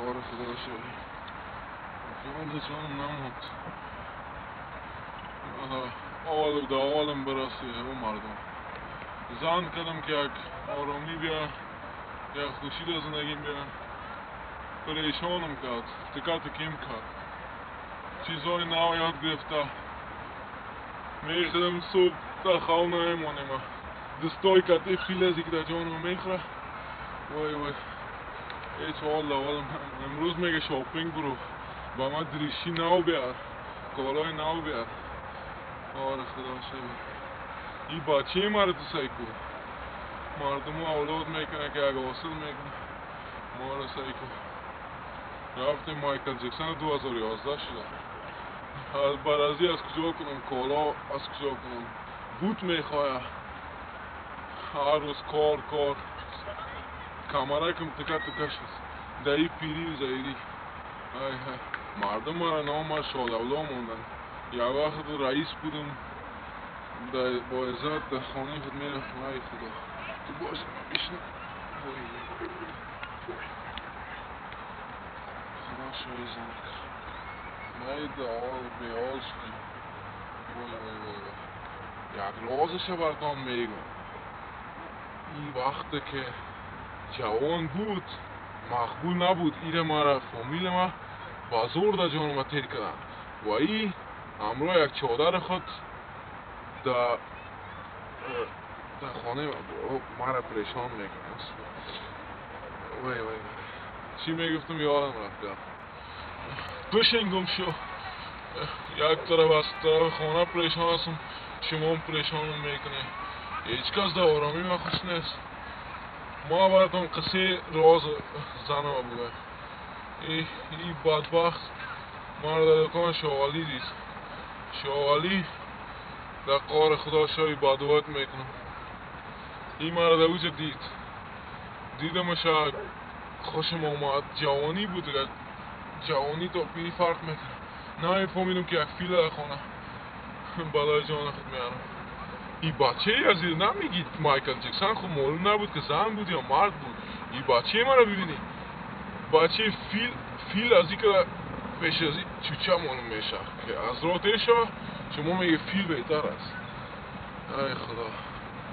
کار خدا شد جانم نموند آوالم دا آوالم براسه اون مردم زن کردم که یک آرامی بیا یک خوشی دا زندگیم بیا پریشانم کرد تکت کم کرد چیزهای نو یاد گرفته میخدم صبح در خواب نمیمانیم دستای کتی خیلی ازی که در جانم میخوره وای وای هیچ حال امروز میگه شاپینگ برو با ما دریشی نو بیار کالای نو بیار آره خدا شد این بچه مرا تو سایکو مردم اولاد میکنه که اگه واصل میکنه ما را سایکو رفتیم مایکل جکسن 2011 شده برازی از کجا کنم کالا از کجا کنم بوت میخواه هر روز کار کامرای کم تکا شد دایی پیری و زایری مردم مرا نام شادولا موندن یک وقت رئیس بودم با عزت در خانه خود میرفتم ای خدا تو باش بشن خدا شوی زنک مید آل بیال شدیم یک رازش براتان میگم این وقت که جوان بود مقبول نبود ایره مرا فامیل ما با زور در جانم تیر کردن و ای امرو یک چادر خود در خانه مرا پریشان میکنه وای چی میگفتم یادم رفت بشنگم شو یک طرف از طرف خانه پریشان هستم شما هم پریشان میکنه هیچ کس در آرامی ما خوش نیست ما براتون قصه راز زنم بگم این بدبخت ما را در دکان شوالی دید شوالی در قار خدا شوی بدوات میکنم این ما را در اوجه دیدمش خوشم آمد جوانی بود جوانی تا پیری فرق میکنه نمیفهمیدم که یک فیل در خانه بلای جان خود میارم این بچه از این نمیگید مایکل جکسن خب معلوم نبود که زن بود یا مرد بود این بچه ما را ببینی بچه فیل از این که پیش از این چوچه معلوم میشه که از راتش شما میگه فیل بهتر است ای خدا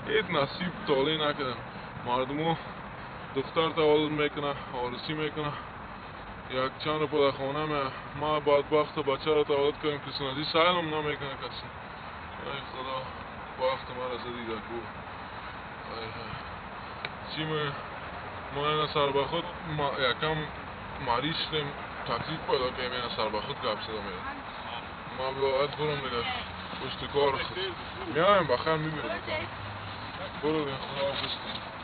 هیچ نصیب تالی نکردم مردمو دختر تولد میکنه آرسی میکنه یک چند رو پدر خانه ما بدبخت بچه رو تولد کنیم کسی نزی سایلم نمیکنه کسی ای خدا وقت ما را زدی در گو چی ما این سر به خود یکم مریض شدیم تکلیف پیدا کنیم این سر به خود گپ صدا میاد ما باید برم دیگه پشت کار خود میایم بخیر میبینم برو دیگه خدا حافظ کنیم